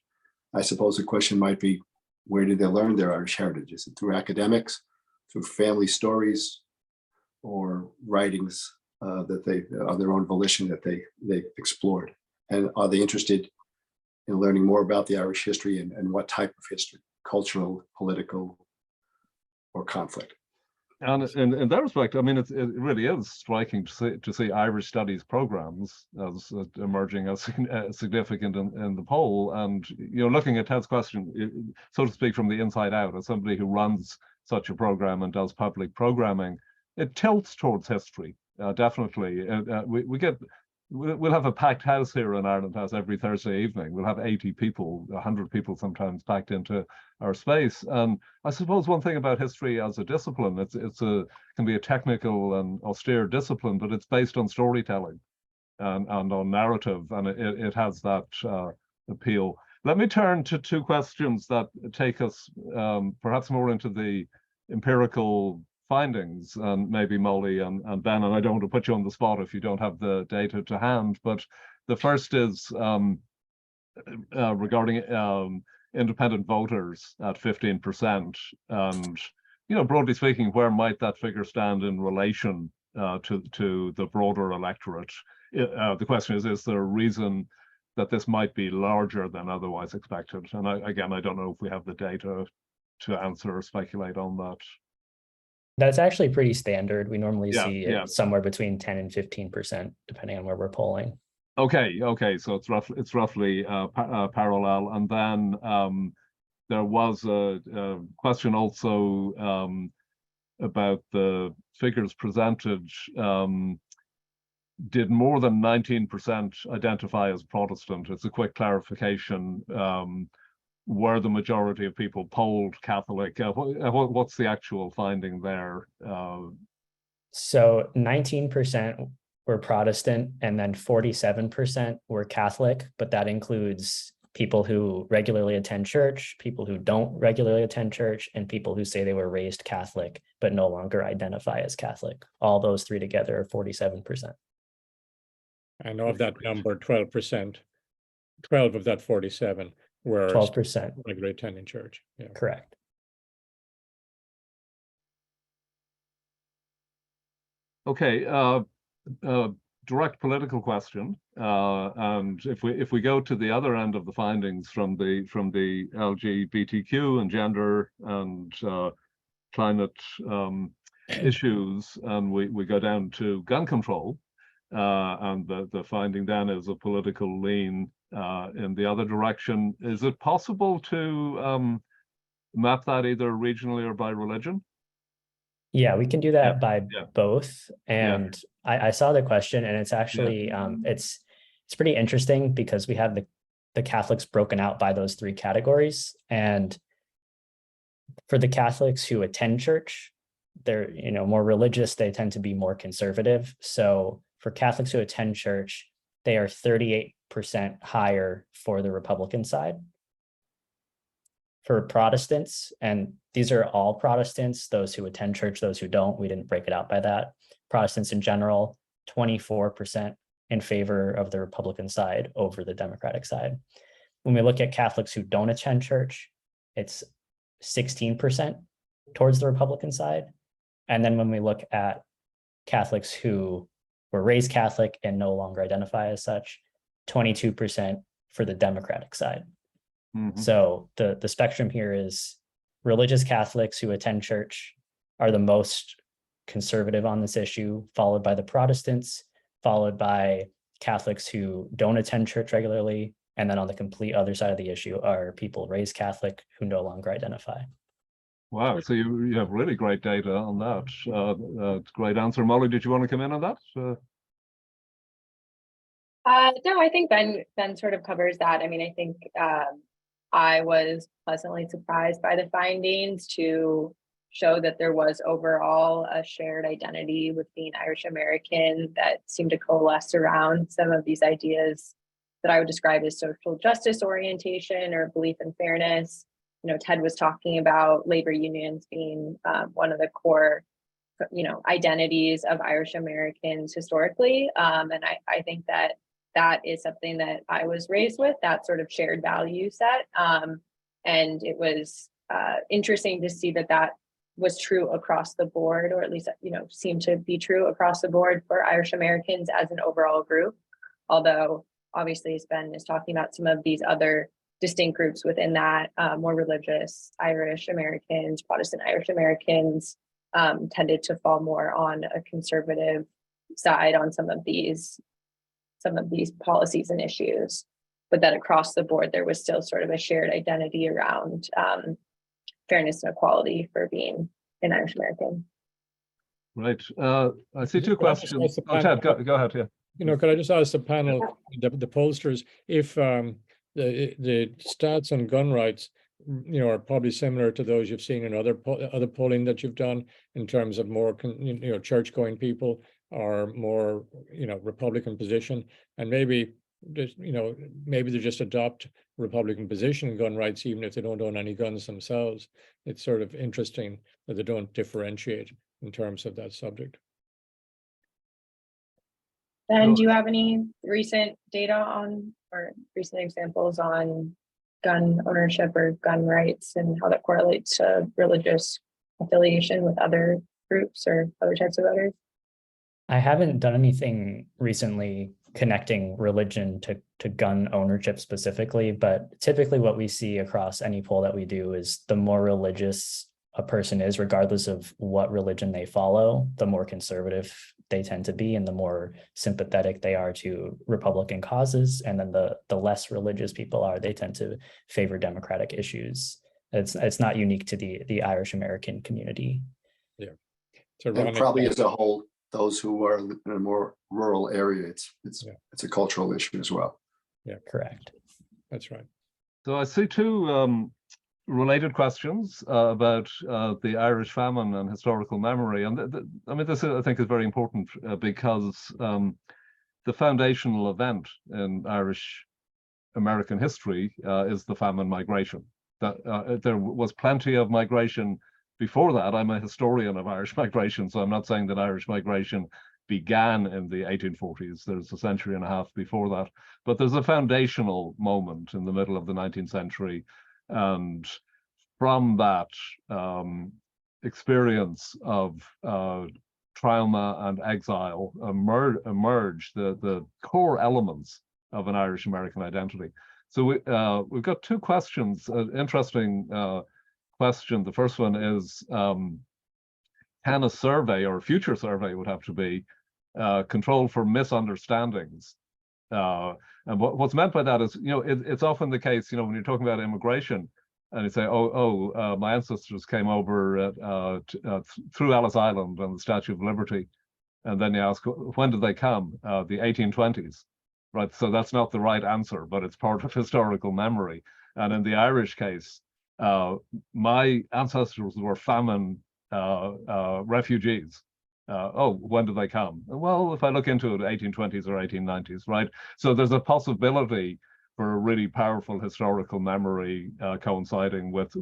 I suppose the question might be, where did they learn their Irish heritage? Is it through academics, through family stories, or writings that they, of their own volition, that they explored? And are they interested in learning more about the Irish history and what type of history, cultural, political, or conflict? And in that respect, I mean, it really is striking to see Irish studies programs as emerging as significant in the poll. And looking at Ted's question, so to speak, from the inside out, as somebody who runs such a program and does public programming, it tilts towards history. Definitely, we'll have a packed house here in Ireland House every Thursday evening. We'll have 80 people, 100 people sometimes packed into our space. And I suppose one thing about history as a discipline, it can be a technical and austere discipline, but it's based on storytelling and on narrative, and it has that appeal. Let me turn to two questions that take us perhaps more into the empirical findings, and maybe Molly and Ben, and I don't want to put you on the spot if you don't have the data to hand, but the first is regarding independent voters at 15%, and broadly speaking, where might that figure stand in relation to the broader electorate? The question is there a reason that this might be larger than otherwise expected? And I don't know if we have the data to answer or speculate on that. That's actually pretty standard. We normally see it somewhere between 10 and 15%, depending on where we're polling. Okay, so it's roughly parallel. And then there was a question also about the figures presented. Did more than 19% identify as Protestant? It's a quick clarification. Were the majority of people polled Catholic? What's the actual finding there? So 19% were Protestant, and then 47% were Catholic, but that includes people who regularly attend church, people who don't regularly attend church, and people who say they were raised Catholic but no longer identify as Catholic. All those three together are 47%. And of that number, 12%, 12 of that 47 were 12% regularly attending church. Yeah. Correct. Okay, direct political question, and if we go to the other end of the findings from the LGBTQ and gender and climate issues, and we go down to gun control, and the finding then is a political lean in the other direction. Is it possible to map that either regionally or by religion? Yeah, we can do that by yeah. both. And I saw the question, and it's actually it's pretty interesting because we have the Catholics broken out by those three categories. And for the Catholics who attend church, they're more religious, they tend to be more conservative. So for Catholics who attend church, they are 38% higher for the Republican side. For Protestants, and these are all Protestants, those who attend church, those who don't, we didn't break it out by that. Protestants in general, 24% in favor of the Republican side over the Democratic side. When we look at Catholics who don't attend church, it's 16% towards the Republican side. And then when we look at Catholics who were raised Catholic and no longer identify as such, 22% for the Democratic side. Mm-hmm. So the spectrum here is religious Catholics who attend church are the most conservative on this issue, followed by the Protestants, followed by Catholics who don't attend church regularly. And then on the complete other side of the issue are people raised Catholic who no longer identify. Wow, so you have really great data on that. Great answer. Molly, did you want to come in on that? No, I think Ben sort of covers that. I mean, I think I was pleasantly surprised by the findings to show that there was overall a shared identity with being Irish American that seemed to coalesce around some of these ideas that I would describe as social justice orientation or belief in fairness. Ted was talking about labor unions being one of the core, identities of Irish Americans historically. And I think that is something that I was raised with, that sort of shared value set. And it was interesting to see that was true across the board, or at least, seemed to be true across the board for Irish Americans as an overall group. Although, obviously, as Ben is talking about some of these other distinct groups within that, more religious Irish Americans, Protestant Irish Americans tended to fall more on a conservative side on some of these policies and issues, but that across the board, there was still sort of a shared identity around fairness and equality for being an Irish American. Right. I see two questions. Oh, Ted, go ahead. Yeah. Could I just ask the panel, the pollsters, if the stats on gun rights, are probably similar to those you've seen in other polling that you've done in terms of more, church-going people, or more, Republican position, and maybe just, maybe they just adopt Republican position in gun rights, even if they don't own any guns themselves. It's sort of interesting that they don't differentiate in terms of that subject. Ben, do you have any recent data on, or recent examples on gun ownership or gun rights and how that correlates to religious affiliation with other groups or other types of voters? I haven't done anything recently connecting religion to gun ownership specifically, but typically what we see across any poll that we do is the more religious a person is, regardless of what religion they follow, the more conservative they tend to be and the more sympathetic they are to Republican causes. And then the less religious people are, they tend to favor Democratic issues. It's not unique to the Irish American community. Yeah. And probably as a whole, those who are in a more rural area, it's a cultural issue as well. Yeah, correct. That's right. So I see two related questions about the Irish famine and historical memory, and this I think is very important because the foundational event in Irish American history is the famine migration. That there was plenty of migration before that. I'm a historian of Irish migration, so I'm not saying that Irish migration began in the 1840s. There's a century and a half before that, but there's a foundational moment in the middle of the 19th century, and from that experience of trauma and exile emerge the core elements of an Irish American identity. So we've got two questions. Interesting question. The first one is, can a survey, or a future survey would have to be, control for misunderstandings. And what's meant by that is, it's often the case, when you're talking about immigration, and you say, my ancestors came over through Ellis Island and the Statue of Liberty. And then you ask, when did they come? The 1820s, right? So that's not the right answer, but it's part of historical memory. And in the Irish case, my ancestors were famine refugees. When did they come? Well, if I look into it, 1820s or 1890s, right? So there's a possibility for a really powerful historical memory coinciding with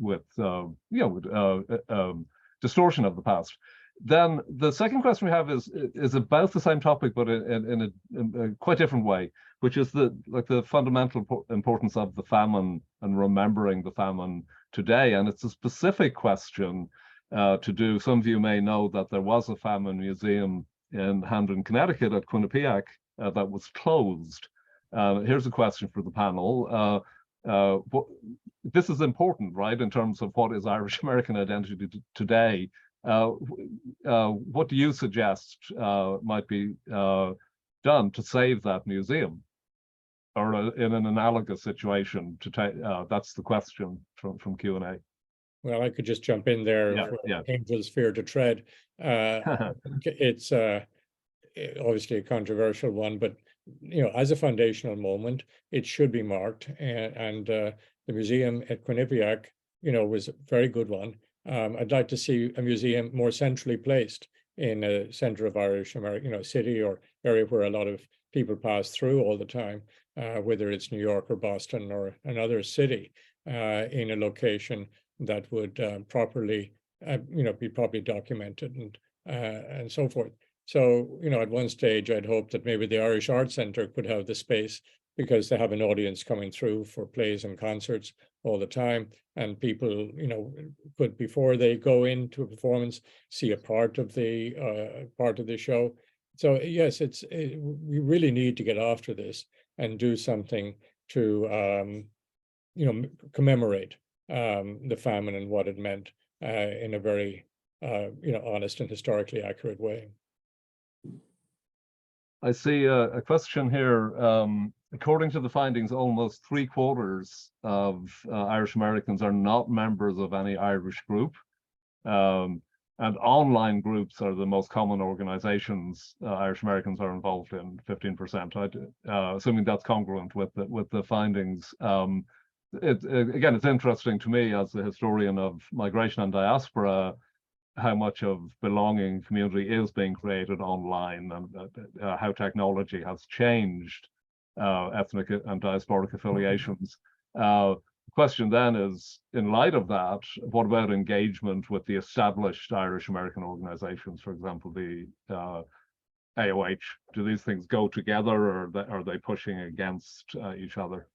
distortion of the past. Then the second question we have is about the same topic, but in a quite different way, which is the fundamental importance of the famine and remembering the famine today. And it's a specific question to do. Some of you may know that there was a famine museum in Hamden, Connecticut at Quinnipiac that was closed. Here's a question for the panel. This is important, right, in terms of what is Irish American identity today. What do you suggest might be done to save that museum, or in an analogous situation to take? That's the question from Q&A. Well, I could just jump in there. Angels fear to tread. It's obviously a controversial one, but as a foundational moment, it should be marked. And the museum at Quinnipiac, was a very good one. I'd like to see a museum more centrally placed in a center of Irish American, city or area where a lot of people pass through all the time, whether it's New York or Boston or another city, in a location that would properly, be properly documented and so forth. So, at one stage, I'd hope that maybe the Irish Arts Centre could have the space because they have an audience coming through for plays and concerts all the time. And people, could, before they go into a performance, see a part of the show. So yes, we really need to get after this and do something to, commemorate the famine and what it meant in a very, honest and historically accurate way. I see a question here. According to the findings, almost 3/4 of Irish Americans are not members of any Irish group. And online groups are the most common organizations Irish Americans are involved in, 15%. Assuming that's congruent with the findings. Again, it's interesting to me as a historian of migration and diaspora, how much of belonging community is being created online, and how technology has changed ethnic and diasporic affiliations. The question then is, in light of that, what about engagement with the established Irish American organizations, for example, the AOH? Do these things go together, or are they pushing against each other?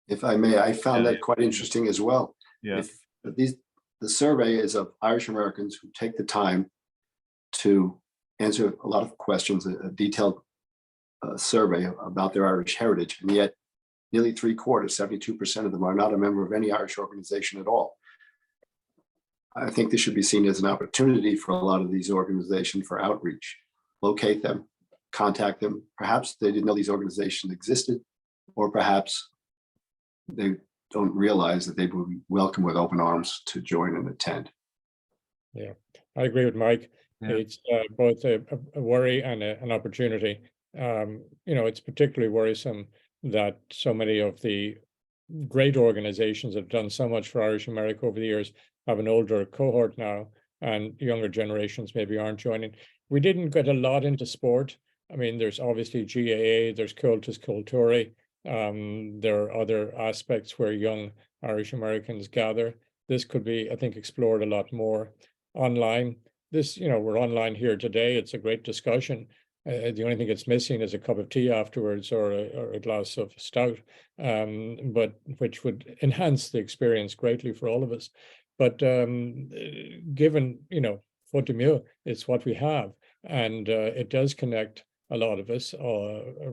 If I may, I found that quite interesting as well. Yeah. The survey is of Irish Americans who take the time to answer a lot of questions, a detailed survey about their Irish heritage, and yet nearly 3/4, 72% of them are not a member of any Irish organization at all. I think this should be seen as an opportunity for a lot of these organizations for outreach. Locate them, contact them. Perhaps they didn't know these organizations existed, or perhaps they don't realize that they will be welcome with open arms to join and attend. Yeah, I agree with Mike. Yeah. It's both a worry and an opportunity. It's particularly worrisome that so many of the great organizations that have done so much for Irish America over the years have an older cohort now, and younger generations maybe aren't joining. We didn't get a lot into sport. I mean, there's obviously GAA, there's Cultus Culturae. There are other aspects where young Irish Americans gather. This could be, I think, explored a lot more online. We're online here today. It's a great discussion. The only thing it's missing is a cup of tea afterwards, or a glass of stout, but which would enhance the experience greatly for all of us. But given, faute de mieux, it's what we have, and it does connect a lot of us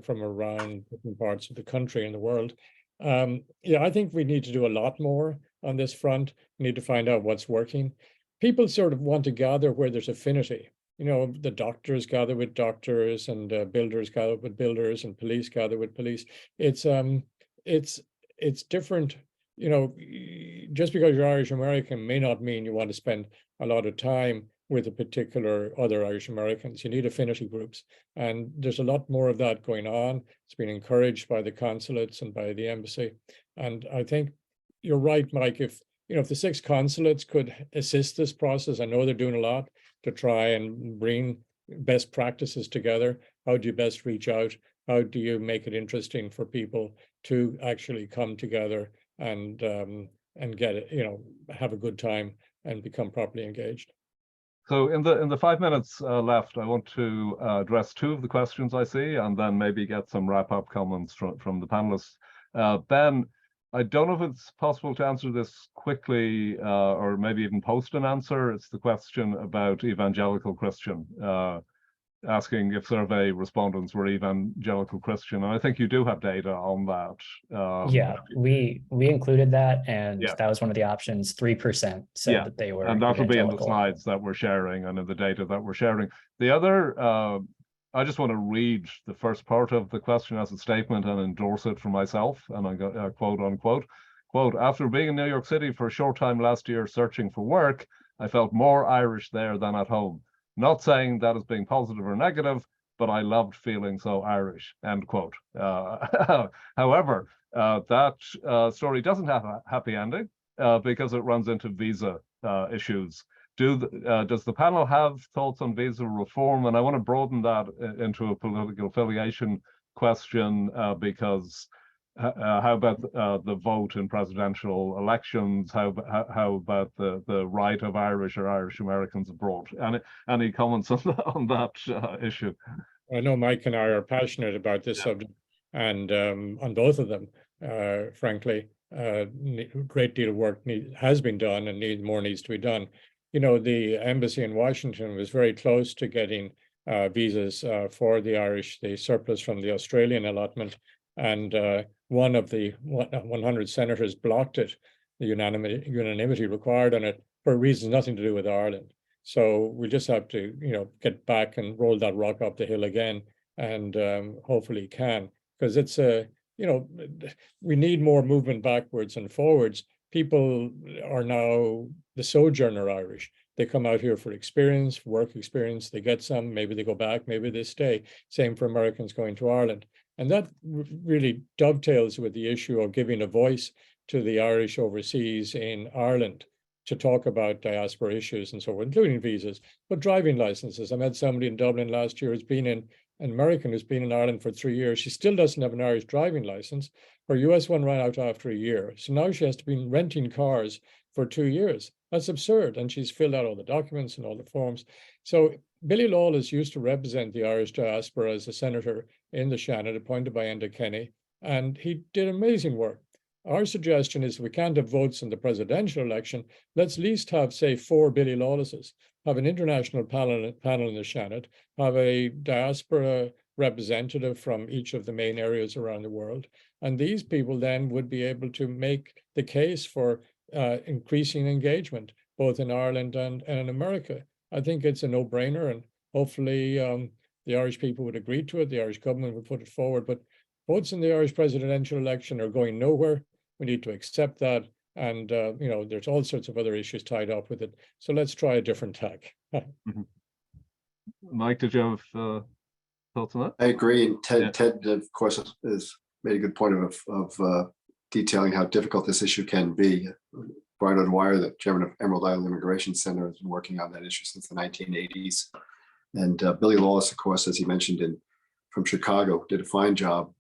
from around different parts of the country and the world. I think we need to do a lot more on this front. We need to find out what's working. People sort of want to gather where there's affinity. You know, the doctors gather with doctors, and builders gather with builders, and police gather with police. It's different. You know, just because you're Irish American may not mean you want to spend a lot of time with a particular other Irish Americans. You need affinity groups, and there's a lot more of that going on. It's been encouraged by the consulates and by the embassy, and I think you're right, Mike. If the 6 consulates could assist this process, I know they're doing a lot to try and bring best practices together. How do you best reach out? How do you make it interesting for people to actually come together and get it, have a good time and become properly engaged? So in the 5 minutes left, I want to address 2 of the questions I see, and then maybe get some wrap-up comments from the panelists. Ben, I don't know if it's possible to answer this quickly, or maybe even post an answer. It's the question about evangelical Christian, asking if survey respondents were evangelical Christian. And I think you do have data on that. Yeah, we included that, and Yeah. that was one of the options. 3% said Yeah, that they were and that'll be in the evangelical. slides that we're sharing and in the data that we're sharing. The other, I just want to read the first part of the question as a statement and endorse it for myself. And I got quote unquote, after being in New York City for a short time last year searching for work, I felt more Irish there than at home. Not saying that as being positive or negative, but I loved feeling so Irish, end quote. However, that story doesn't have a happy ending because it runs into visa issues. Does the panel have thoughts on visa reform? And I want to broaden that into a political affiliation question, because how about the vote in presidential elections? How about the right of Irish or Irish Americans abroad? Any comments on that issue? I know Mike and I are passionate about this subject, and on both of them, frankly, a great deal of work has been done, and more needs to be done. The embassy in Washington was very close to getting visas for the Irish, the surplus from the Australian allotment, and one of the 100 senators blocked it, the unanimity required on it, for reasons nothing to do with Ireland. So we just have to, get back and roll that rock up the hill again, and hopefully can, because it's we need more movement backwards and forwards. People are now the sojourner Irish. They come out here for experience, for work experience. They get some, maybe they go back, maybe they stay. Same for Americans going to Ireland. And that really dovetails with the issue of giving a voice to the Irish overseas in Ireland to talk about diaspora issues and so on, including visas, but driving licenses. I met somebody in Dublin last year who's been an American who's been in Ireland for 3 years. She still doesn't have an Irish driving license. Her US one ran out after a year. So now she has to be renting cars for 2 years. That's absurd. And she's filled out all the documents and all the forms. So Billy Lawless used to represent the Irish diaspora as a senator in the Shannon, appointed by Enda Kenny, and he did amazing work. Our suggestion is, if we can't have votes in the presidential election, let's at least have, say, 4 Billy Lawlesses, have an international panel in the Shannon, have a diaspora representative from each of the main areas around the world. And these people then would be able to make the case for increasing engagement, both in Ireland and in America. I think it's a no-brainer, and hopefully the Irish people would agree to it, the Irish government would put it forward. But votes in the Irish presidential election are going nowhere. We need to accept that. And, there's all sorts of other issues tied up with it. So let's try a different tack. Mike, did you have thoughts on that? I agree. And Ted, of course, has made a good point of detailing how difficult this issue can be. Brian O'Dwyer, the chairman of Emerald Isle Immigration Center, has been working on that issue since the 1980s. And Billy Lawless, of course, as he mentioned, from Chicago, did a fine job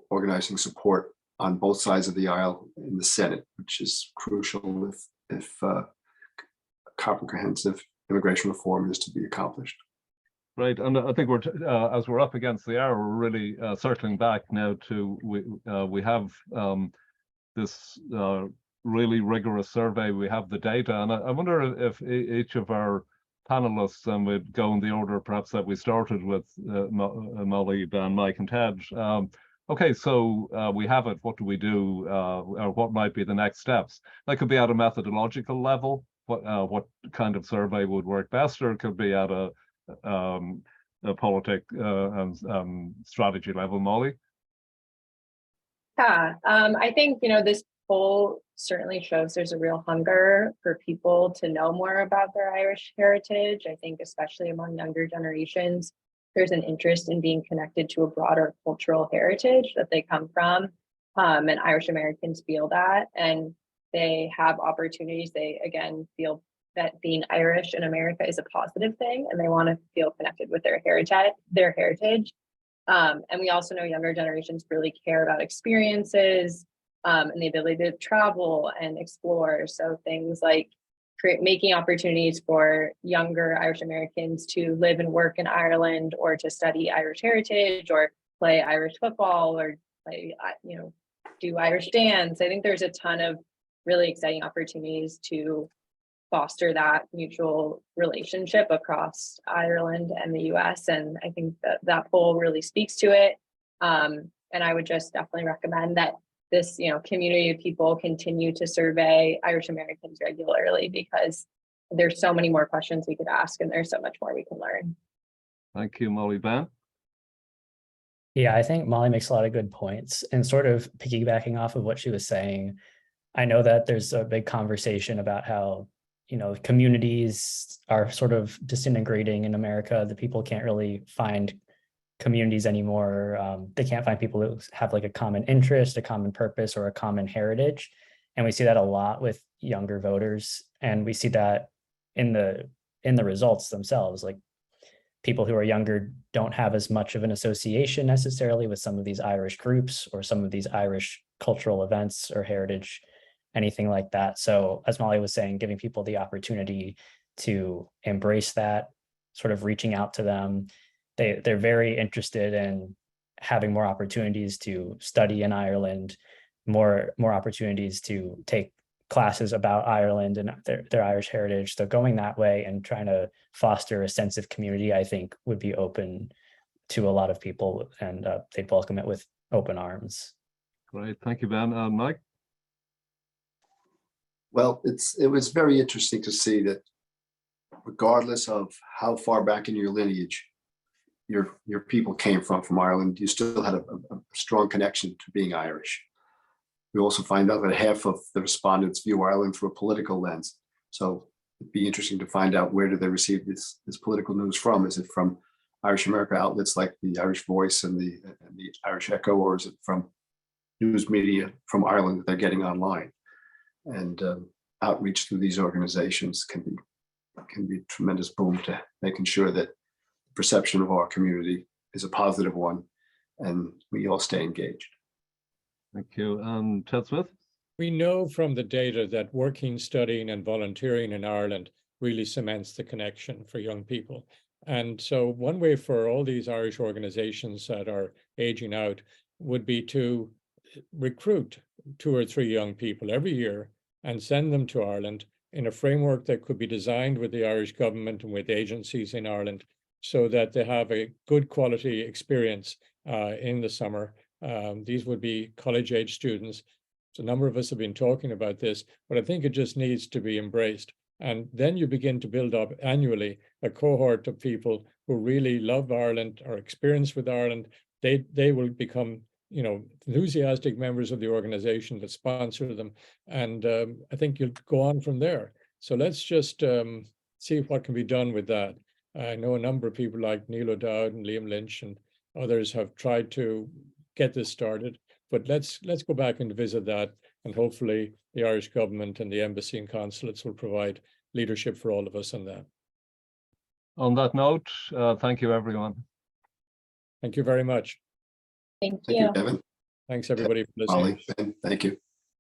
organizing support on both sides of the aisle in the Senate, which is crucial if comprehensive immigration reform is to be accomplished. Right, and I think as we're up against the hour, we're really circling back now to we have this really rigorous survey. We have the data, and I wonder if each of our panelists, and we'd go in the order perhaps that we started with, Molly, Ben, Mike, and Ted. Okay, so we have it. What do we do? Or what might be the next steps? That could be at a methodological level. what kind of survey would work best, or it could be at a politic and strategy level. Molly? Yeah, I think, this poll certainly shows there's a real hunger for people to know more about their Irish heritage. I think especially among younger generations, there's an interest in being connected to a broader cultural heritage that they come from. And Irish Americans feel that, and they have opportunities. They, again, feel that being Irish in America is a positive thing, and they want to feel connected with their heritage. And we also know younger generations really care about experiences and the ability to travel and explore. So things like making opportunities for younger Irish Americans to live and work in Ireland, or to study Irish heritage, or play Irish football, or play, do Irish dance. I think there's a ton of really exciting opportunities to foster that mutual relationship across Ireland and the US. And I think that poll really speaks to it. And I would just definitely recommend that this, community of people continue to survey Irish Americans regularly, because there's so many more questions we could ask, and there's so much more we can learn. Thank you, Molly. Ben? Yeah, I think Molly makes a lot of good points, and sort of piggybacking off of what she was saying, I know that there's a big conversation about how, communities are sort of disintegrating in America. The people can't really find communities anymore. They can't find people who have like a common interest, a common purpose, or a common heritage. And we see that a lot with younger voters. And we see that in the results themselves. Like, people who are younger don't have as much of an association necessarily with some of these Irish groups or some of these Irish cultural events or heritage, anything like that. So as Molly was saying, giving people the opportunity to embrace that, sort of reaching out to them. They're very interested in having more opportunities to study in Ireland, more opportunities to take classes about Ireland and their Irish heritage. So going that way and trying to foster a sense of community, I think, would be open to a lot of people, and they'd welcome it with open arms. Great, thank you, Ben. Mike? Well, it was very interesting to see that regardless of how far back in your lineage your people came from Ireland, you still had a strong connection to being Irish. We also find out that half of the respondents view Ireland through a political lens. So it'd be interesting to find out, where do they receive this political news from? Is it from Irish America outlets like the Irish Voice and the Irish Echo, or is it from news media from Ireland that they're getting online? And outreach through these organizations can be a tremendous boom to making sure that the perception of our community is a positive one, and we all stay engaged. Thank you. Ted Smyth? We know from the data that working, studying, and volunteering in Ireland really cements the connection for young people. And so one way for all these Irish organizations that are aging out would be to recruit 2 or 3 young people every year and send them to Ireland in a framework that could be designed with the Irish government and with agencies in Ireland, so that they have a good quality experience in the summer. These would be college-age students. So a number of us have been talking about this, but I think it just needs to be embraced. And then you begin to build up annually a cohort of people who really love Ireland, are experienced with Ireland. They will become, enthusiastic members of the organization that sponsor them. And I think you'll go on from there. So let's just see what can be done with that. I know a number of people like Neil O'Dowd and Liam Lynch and others have tried to get this started, but let's go back and visit that, and hopefully the Irish government and the embassy and consulates will provide leadership for all of us on that. On that note, thank you, everyone. Thank you very much. Thank Thank you. you, Kevin. Thanks everybody for listening. Molly, Ben, thank you.